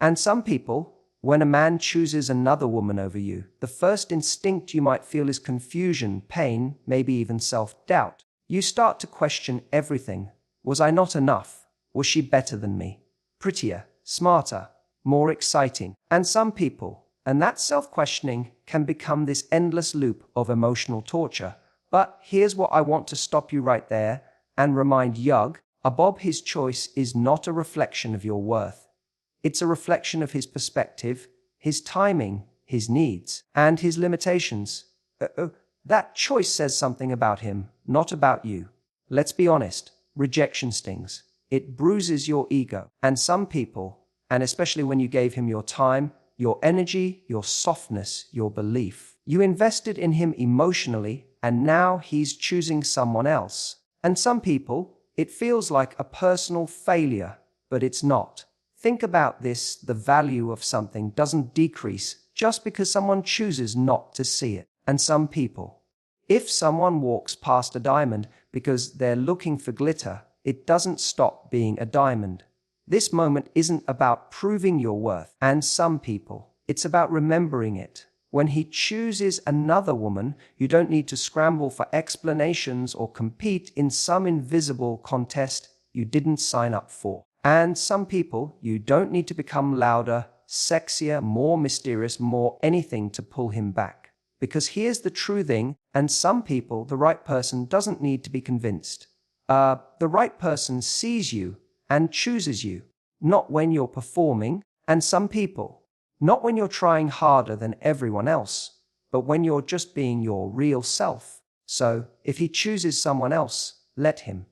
And some people, when a man chooses another woman over you, the first instinct you might feel is confusion, pain, maybe even self-doubt. You start to question everything. Was I not enough? Was she better than me? Prettier, smarter, more exciting? And some people, and that self-questioning can become this endless loop of emotional torture. But here's what I want to stop you right there and remind Yug, Bob, his choice is not a reflection of your worth. It's a reflection of his perspective, his timing, his needs, and his limitations. That choice says something about him, not about you. Let's be honest, rejection stings. It bruises your ego. And some people, and especially when you gave him your time, your energy, your softness, your belief, you invested in him emotionally, and now he's choosing someone else. And some people, it feels like a personal failure, but it's not. Think about this, the value of something doesn't decrease just because someone chooses not to see it. And some people, if someone walks past a diamond because they're looking for glitter, it doesn't stop being a diamond. This moment isn't about proving your worth. And some people, it's about remembering it. When he chooses another woman, you don't need to scramble for explanations or compete in some invisible contest you didn't sign up for. And some people, you don't need to become louder, sexier, more mysterious, more anything to pull him back. Because here's the true thing, and some people, the right person doesn't need to be convinced. The right person sees you and chooses you, not when you're performing. And some people, not when you're trying harder than everyone else, but when you're just being your real self. So, if he chooses someone else, let him.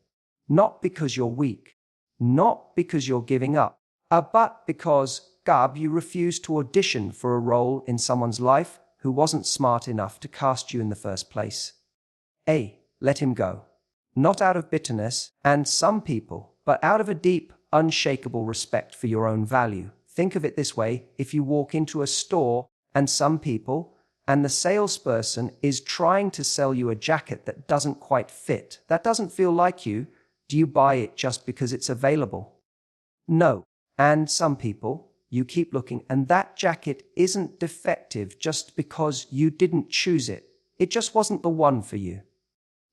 Not because you're weak, not because you're giving up, but because, Gab, you refused to audition for a role in someone's life who wasn't smart enough to cast you in the first place. Let him go. Not out of bitterness, and some people, but out of a deep, unshakable respect for your own value. Think of it this way, if you walk into a store and some people, and the salesperson is trying to sell you a jacket that doesn't quite fit, that doesn't feel like you, do you buy it just because it's available? No. And some people, you keep looking and that jacket isn't defective just because you didn't choose it. It just wasn't the one for you.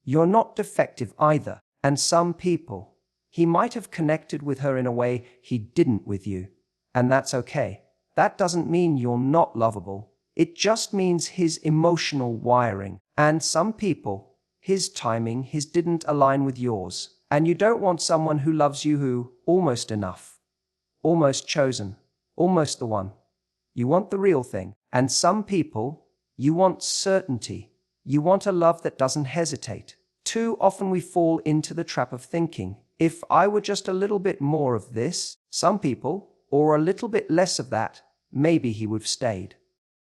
You're not defective either. And some people, he might have connected with her in a way he didn't with you. And that's okay. That doesn't mean you're not lovable. It just means his emotional wiring. And some people, his timing, his didn't align with yours. And you don't want someone who loves you who, almost enough, almost chosen, almost the one. You want the real thing. And some people, you want certainty. You want a love that doesn't hesitate. Too often we fall into the trap of thinking, if I were just a little bit more of this, some people, or a little bit less of that, maybe he would have stayed.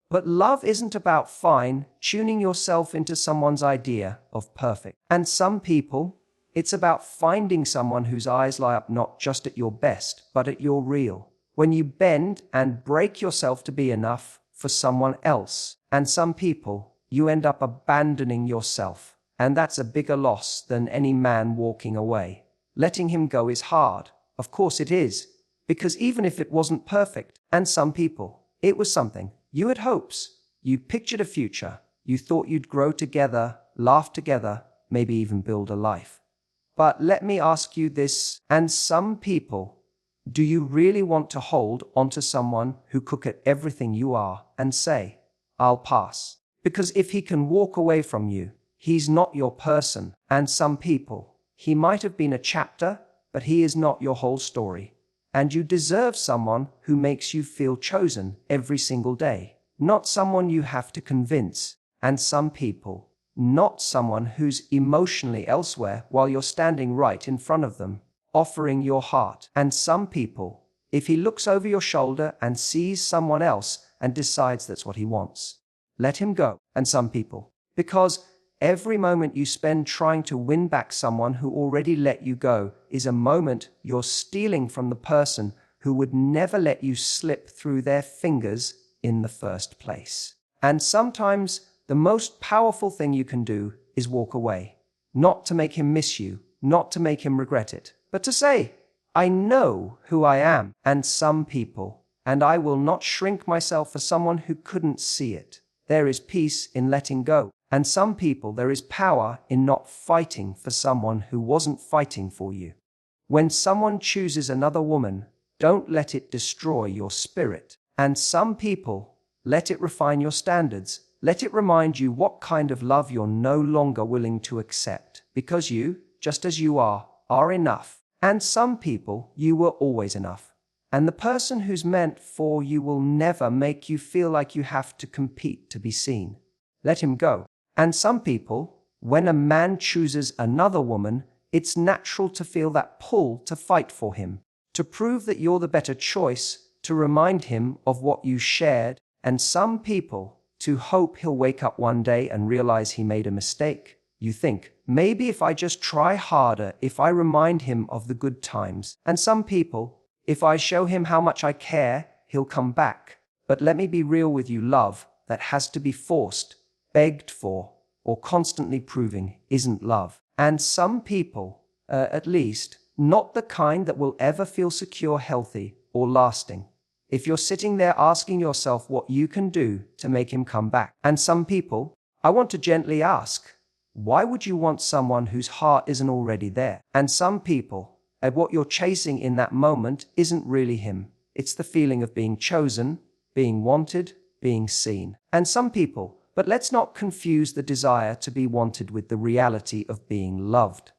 But love isn't about fine-tuning yourself into someone's idea of perfect. And some people, it's about finding someone whose eyes lie up not just at your best, but at your real. When you bend and break yourself to be enough for someone else. And some people, you end up abandoning yourself. And that's a bigger loss than any man walking away. Letting him go is hard. Of course it is. Because even if it wasn't perfect, and some people, it was something. You had hopes. You pictured a future. You thought you'd grow together, laugh together, maybe even build a life. But let me ask you this, and some people, do you really want to hold onto someone who cook at everything you are and say, I'll pass? Because if he can walk away from you, he's not your person. And some people, he might have been a chapter, but he is not your whole story. And you deserve someone who makes you feel chosen every single day, not someone you have to convince. And some people, not someone who's emotionally elsewhere while you're standing right in front of them, offering your heart. And some people, if he looks over your shoulder and sees someone else and decides that's what he wants, let him go. And some people, because every moment you spend trying to win back someone who already let you go is a moment you're stealing from the person who would never let you slip through their fingers in the first place. And sometimes the most powerful thing you can do is walk away. Not to make him miss you, not to make him regret it, but to say, I know who I am. And some people, and I will not shrink myself for someone who couldn't see it. There is peace in letting go. And some people, there is power in not fighting for someone who wasn't fighting for you. When someone chooses another woman, don't let it destroy your spirit. And some people, let it refine your standards. Let it remind you what kind of love you're no longer willing to accept. Because you, just as you are enough. And some people, you were always enough. And the person who's meant for you will never make you feel like you have to compete to be seen. Let him go. And some people, when a man chooses another woman, it's natural to feel that pull to fight for him, to prove that you're the better choice, to remind him of what you shared, and some people, to hope he'll wake up one day and realize he made a mistake. You think, maybe if I just try harder, if I remind him of the good times. And some people, if I show him how much I care, he'll come back. But let me be real with you, love that has to be forced, begged for, or constantly proving isn't love. And some people, at least, not the kind that will ever feel secure, healthy, or lasting. If you're sitting there asking yourself what you can do to make him come back. And some people, I want to gently ask, why would you want someone whose heart isn't already there? And some people, what you're chasing in that moment isn't really him. It's the feeling of being chosen, being wanted, being seen. And some people, but let's not confuse the desire to be wanted with the reality of being loved.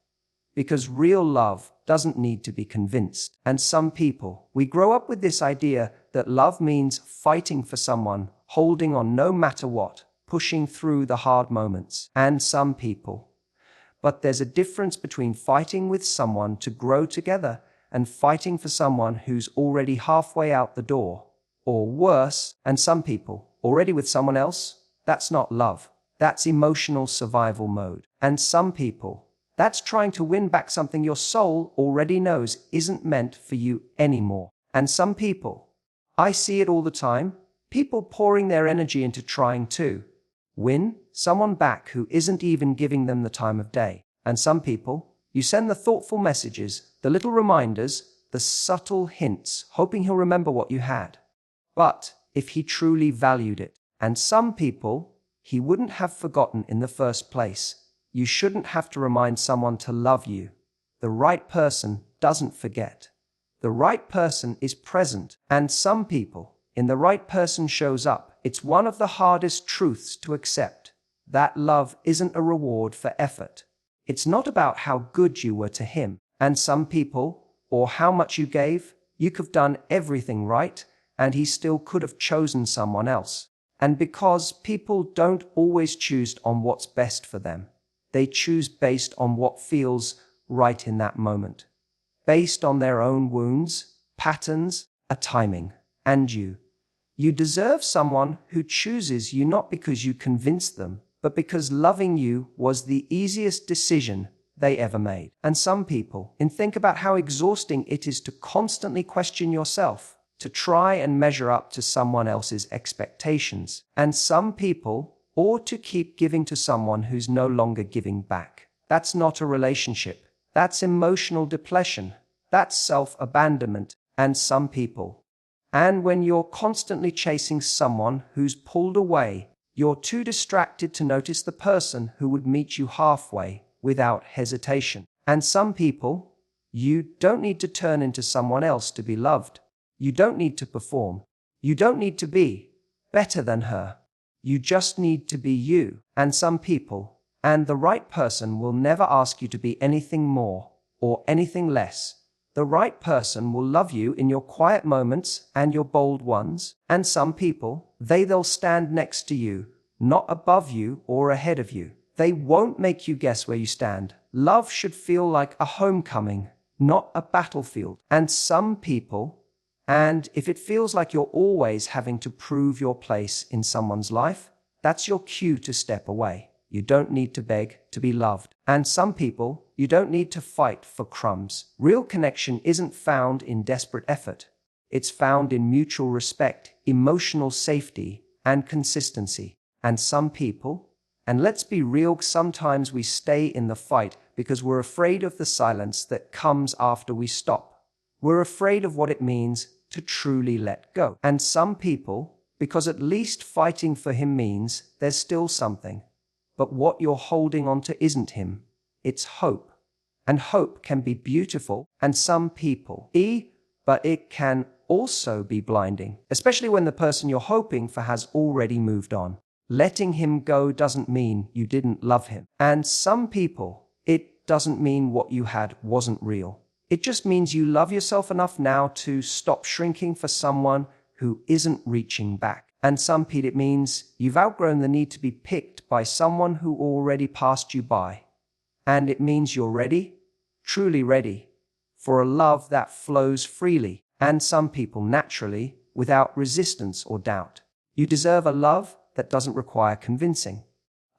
Because real love doesn't need to be convinced. And some people, we grow up with this idea that love means fighting for someone, holding on no matter what, pushing through the hard moments. And some people, but there's a difference between fighting with someone to grow together and fighting for someone who's already halfway out the door, or worse. And some people, already with someone else, that's not love. That's emotional survival mode. And some people, that's trying to win back something your soul already knows isn't meant for you anymore. And some people, I see it all the time, people pouring their energy into trying to win someone back who isn't even giving them the time of day. And some people, you send the thoughtful messages, the little reminders, the subtle hints, hoping he'll remember what you had. But if he truly valued it. And some people, he wouldn't have forgotten in the first place. You shouldn't have to remind someone to love you. The right person doesn't forget. The right person is present. And some people, in the right person shows up. It's one of the hardest truths to accept. That love isn't a reward for effort. It's not about how good you were to him. And some people, or how much you gave, you could have done everything right, and he still could have chosen someone else. And because people don't always choose on what's best for them, they choose based on what feels right in that moment. Based on their own wounds, patterns, a timing, and you. You deserve someone who chooses you not because you convinced them, but because loving you was the easiest decision they ever made. And some people, and think about how exhausting it is to constantly question yourself, to try and measure up to someone else's expectations. And some people, or to keep giving to someone who's no longer giving back. That's not a relationship. That's emotional depletion. That's self-abandonment. And some people, and when you're constantly chasing someone who's pulled away, you're too distracted to notice the person who would meet you halfway without hesitation. And some people, you don't need to turn into someone else to be loved. You don't need to perform. You don't need to be better than her. You just need to be you. And some people, and the right person will never ask you to be anything more or anything less. The right person will love you in your quiet moments and your bold ones. And some people, they'll stand next to you, not above you or ahead of you. They won't make you guess where you stand. Love should feel like a homecoming, not a battlefield. And some people, and if it feels like you're always having to prove your place in someone's life, that's your cue to step away. You don't need to beg to be loved. And some people, you don't need to fight for crumbs. Real connection isn't found in desperate effort. It's found in mutual respect, emotional safety, and consistency. And some people, and let's be real, sometimes we stay in the fight because we're afraid of the silence that comes after we stop. We're afraid of what it means to truly let go. And some people, because at least fighting for him means there's still something. But what you're holding on to isn't him, it's hope. And hope can be beautiful, and some people, but it can also be blinding, especially when the person you're hoping for has already moved on. Letting him go doesn't mean you didn't love him. And some people, it doesn't mean what you had wasn't real. It just means you love yourself enough now to stop shrinking for someone who isn't reaching back. And some people, it means you've outgrown the need to be picked by someone who already passed you by. And it means you're ready, truly ready, for a love that flows freely, and some people naturally, without resistance or doubt. You deserve a love that doesn't require convincing,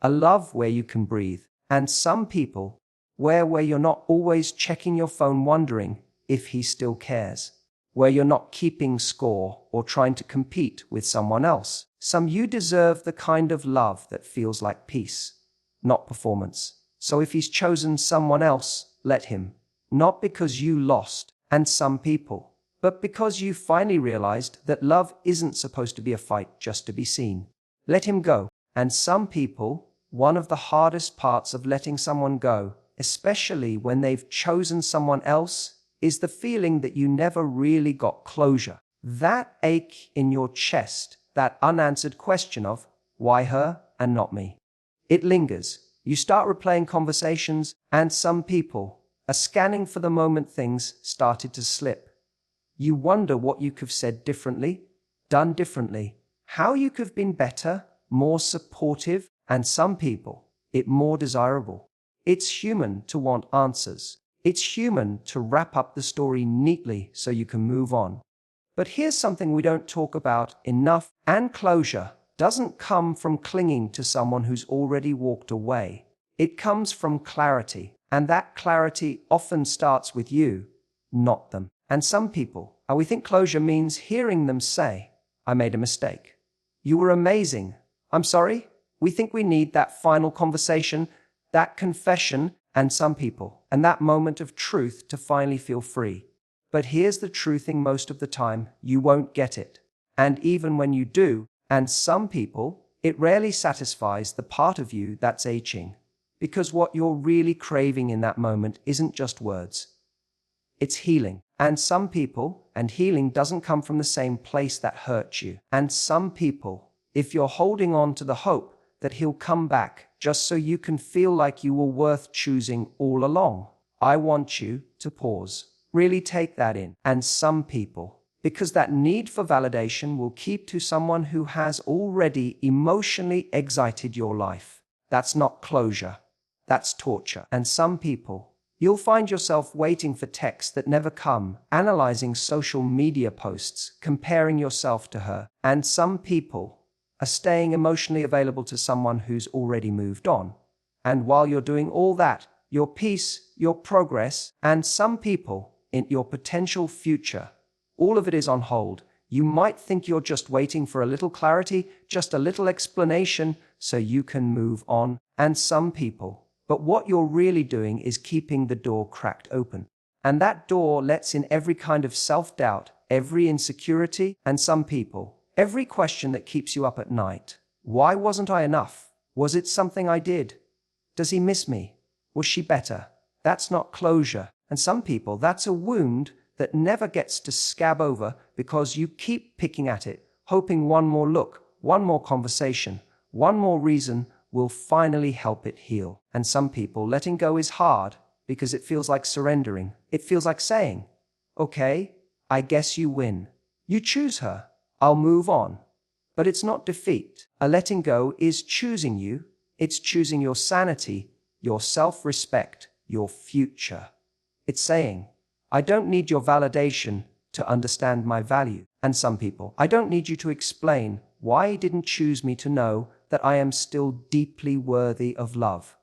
a love where you can breathe, and some people, where you're not always checking your phone wondering if he still cares, where you're not keeping score or trying to compete with someone else. You deserve the kind of love that feels like peace, not performance. So if he's chosen someone else, let him. Not because you lost, and some people, but because you finally realized that love isn't supposed to be a fight just to be seen. Let him go. And some people, one of the hardest parts of letting someone go, especially when they've chosen someone else, is the feeling that you never really got closure. That ache in your chest, that unanswered question of, why her and not me? It lingers. You start replaying conversations, and some people are scanning for the moment things started to slip. You wonder what you could have said differently, done differently, how you could have been better, more supportive, and some people, it more desirable. It's human to want answers. It's human to wrap up the story neatly so you can move on. But here's something we don't talk about enough, and closure doesn't come from clinging to someone who's already walked away. It comes from clarity, and that clarity often starts with you, not them. And some people, we think closure means hearing them say, I made a mistake. You were amazing. I'm sorry. We think we need that final conversation, that confession, and some people, and that moment of truth to finally feel free. But here's the true thing: most of the time, you won't get it. And even when you do, and some people, it rarely satisfies the part of you that's aching. Because what you're really craving in that moment isn't just words. It's healing. And some people, and healing doesn't come from the same place that hurt you. And some people, if you're holding on to the hope that he'll come back just so you can feel like you were worth choosing all along, I want you to pause. Really take that in. And some people, because that need for validation will keep to someone who has already emotionally exited your life. That's not closure. That's torture. And some people, you'll find yourself waiting for texts that never come, analyzing social media posts, comparing yourself to her. And some people are staying emotionally available to someone who's already moved on. And while you're doing all that, your peace, your progress, and some people, in your potential future, all of it is on hold. You might think you're just waiting for a little clarity, just a little explanation, so you can move on. And some people, but what you're really doing is keeping the door cracked open. And that door lets in every kind of self-doubt, every insecurity, and some people, every question that keeps you up at night. Why wasn't I enough? Was it something I did? Does he miss me? Was she better? That's not closure. And some people, that's a wound that never gets to scab over because you keep picking at it, hoping one more look, one more conversation, one more reason will finally help it heal. And some people, letting go is hard because it feels like surrendering. It feels like saying, okay, I guess you win. You choose her. I'll move on. But it's not defeat. A letting go is choosing you. It's choosing your sanity, your self-respect, your future. It's saying, I don't need your validation to understand my value. And some people, I don't need you to explain why you didn't choose me to know that I am still deeply worthy of love.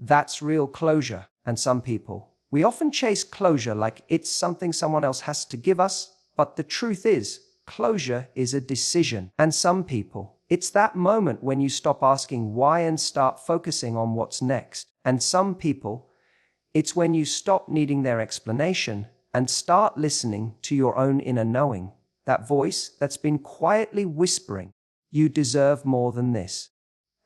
That's real closure. And some people, we often chase closure like it's something someone else has to give us, but the truth is, closure is a decision. And some people, it's that moment when you stop asking why and start focusing on what's next. And some people, it's when you stop needing their explanation and start listening to your own inner knowing. That voice that's been quietly whispering, "You deserve more than this."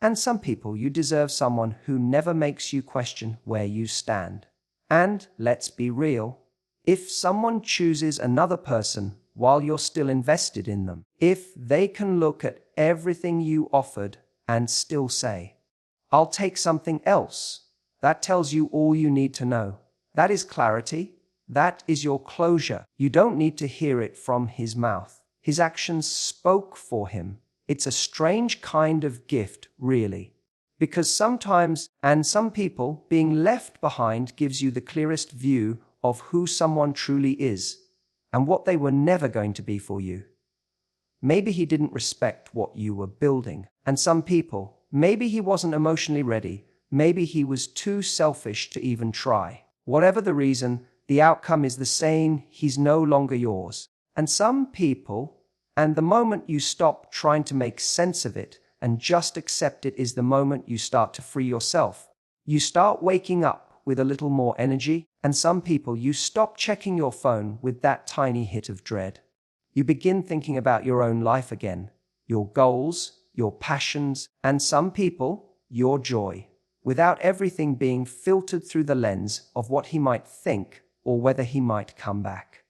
And some people, you deserve someone who never makes you question where you stand. And let's be real, if someone chooses another person while you're still invested in them, if they can look at everything you offered and still say, "I'll take something else," that tells you all you need to know. That is clarity. That is your closure. You don't need to hear it from his mouth. His actions spoke for him. It's a strange kind of gift, really. Because sometimes, and some people, being left behind gives you the clearest view of who someone truly is and what they were never going to be for you. Maybe he didn't respect what you were building. And some people, maybe he wasn't emotionally ready. Maybe he was too selfish to even try. Whatever the reason, the outcome is the same. He's no longer yours. And some people, and the moment you stop trying to make sense of it and just accept it is the moment you start to free yourself. You start waking up with a little more energy, and some people, you stop checking your phone with that tiny hit of dread. You begin thinking about your own life again, your goals, your passions, and some people, your joy, without everything being filtered through the lens of what he might think or whether he might come back.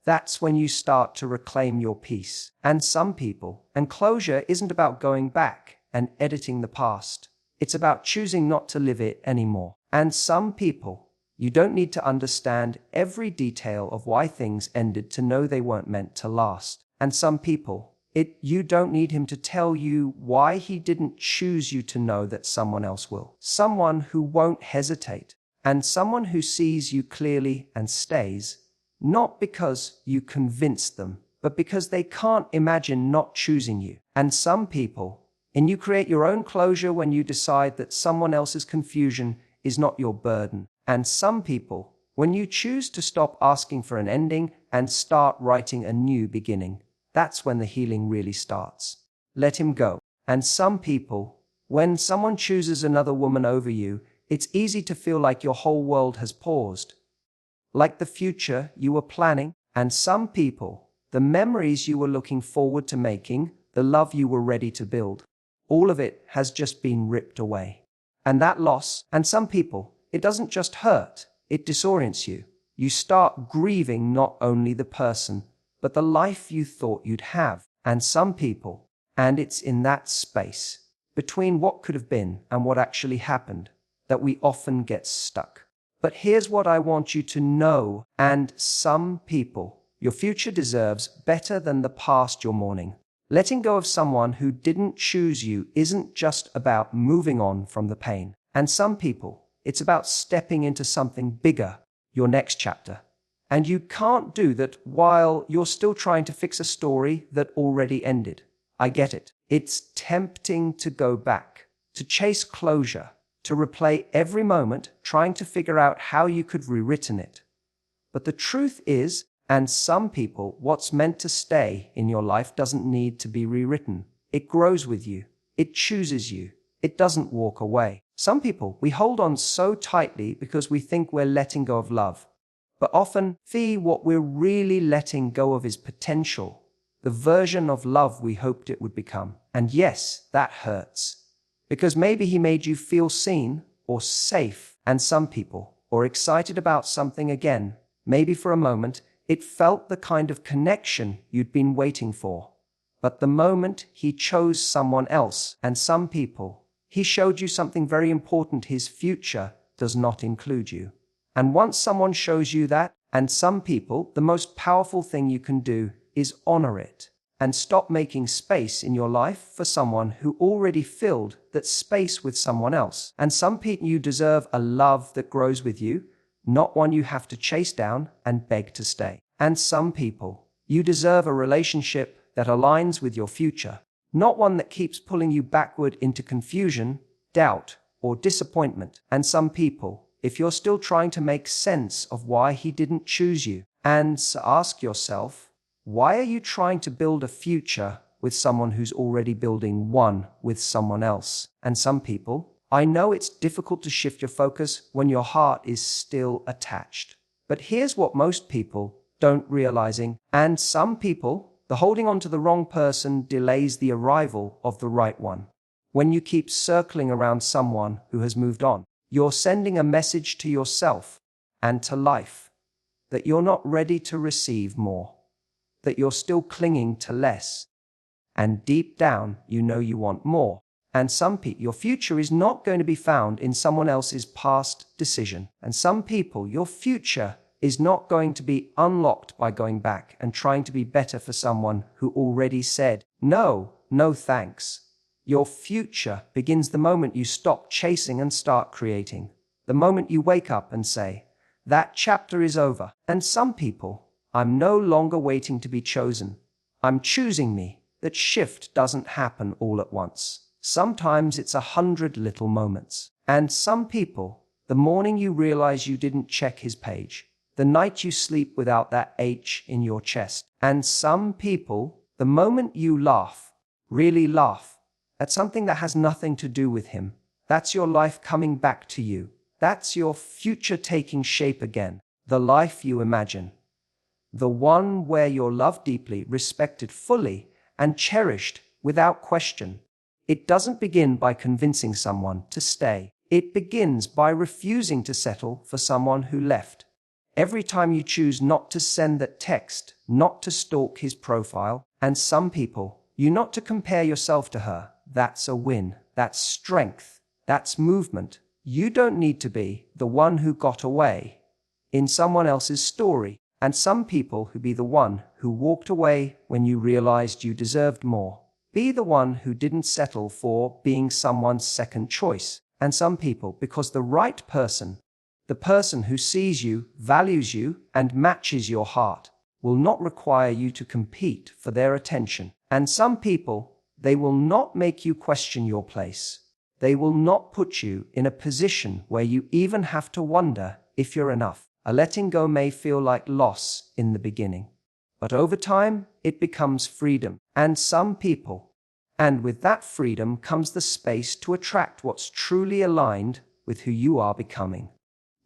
That's when you start to reclaim your peace. And some people, and closure isn't about going back and editing the past. It's about choosing not to live it anymore. And some people, you don't need to understand every detail of why things ended to know they weren't meant to last. And some people, you don't need him to tell you why he didn't choose you to know that someone else will. Someone who won't hesitate, and someone who sees you clearly and stays, not because you convinced them, but because they can't imagine not choosing you. And some people, and you create your own closure when you decide that someone else's confusion is not your burden. And some people, when you choose to stop asking for an ending and start writing a new beginning, that's when the healing really starts. Let him go. And some people, when someone chooses another woman over you, it's easy to feel like your whole world has paused, like the future you were planning. And some people, the memories you were looking forward to making, the love you were ready to build, all of it has just been ripped away. And that loss, and some people, it doesn't just hurt, it disorients you. You start grieving not only the person, but the life you thought you'd have. And some people, and it's in that space, between what could have been and what actually happened, that we often get stuck. But here's what I want you to know, and some people, your future deserves better than the past you're mourning. Letting go of someone who didn't choose you isn't just about moving on from the pain. And some people, it's about stepping into something bigger, your next chapter. And you can't do that while you're still trying to fix a story that already ended. I get it. It's tempting to go back, to chase closure, to replay every moment, trying to figure out how you could rewritten it. But the truth is, and some people, what's meant to stay in your life doesn't need to be rewritten. It grows with you. It chooses you. It doesn't walk away. Some people, we hold on so tightly because we think we're letting go of love. But often, what we're really letting go of is potential, the version of love we hoped it would become. And yes, that hurts. Because maybe he made you feel seen or safe. And some people, or excited about something again, maybe for a moment, it felt the kind of connection you'd been waiting for. But the moment he chose someone else, and some people, he showed you something very important: his future does not include you. And once someone shows you that, and some people, the most powerful thing you can do is honor it and stop making space in your life for someone who already filled that space with someone else. And some people, you deserve a love that grows with you, not one you have to chase down and beg to stay. And some people, you deserve a relationship that aligns with your future, not one that keeps pulling you backward into confusion, doubt, or disappointment. And some people, if you're still trying to make sense of why he didn't choose you, and ask yourself, why are you trying to build a future with someone who's already building one with someone else? And some people, I know it's difficult to shift your focus when your heart is still attached. But here's what most people don't realizing, and some people, The holding on to the wrong person delays the arrival of the right one. When you keep circling around someone who has moved on, you're sending a message to yourself and to life that you're not ready to receive more, that you're still clinging to less. And deep down, you know you want more. And your future is not going to be found in someone else's past decision. And some people, your future is not going to be unlocked by going back and trying to be better for someone who already said, no, no thanks. Your future begins the moment you stop chasing and start creating. The moment you wake up and say, that chapter is over. And some people, I'm no longer waiting to be chosen. I'm choosing me. That shift doesn't happen all at once. Sometimes it's 100 little moments. And some people, the morning you realize you didn't check his page, the night you sleep without that H in your chest. And some people, the moment you laugh, really laugh, at something that has nothing to do with him. That's your life coming back to you. That's your future taking shape again. The life you imagine. The one where you're loved deeply, respected fully, and cherished without question. It doesn't begin by convincing someone to stay. It begins by refusing to settle for someone who left. Every time you choose not to send that text, not to stalk his profile, and some people, you not to compare yourself to her, that's a win. That's strength. That's movement. You don't need to be the one who got away in someone else's story. And some people who be the one who walked away when you realized you deserved more. Be the one who didn't settle for being someone's second choice. And some people, because the right person, the person who sees you, values you, and matches your heart, will not require you to compete for their attention. And some people, they will not make you question your place. They will not put you in a position where you even have to wonder if you're enough. A letting go may feel like loss in the beginning, but over time, it becomes freedom. And some people, and with that freedom comes the space to attract what's truly aligned with who you are becoming,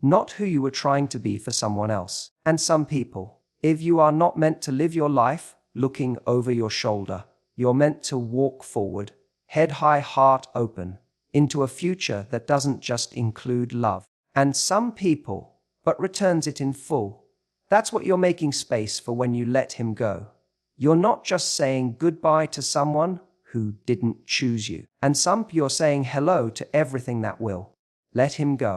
not who you were trying to be for someone else. And some people, if you are not meant to live your life looking over your shoulder, you're meant to walk forward, head high, heart open, into a future that doesn't just include love. And some people, but returns it in full. That's what you're making space for when you let him go. You're not just saying goodbye to someone who didn't choose you. And some you're saying hello to everything that will. Let him go.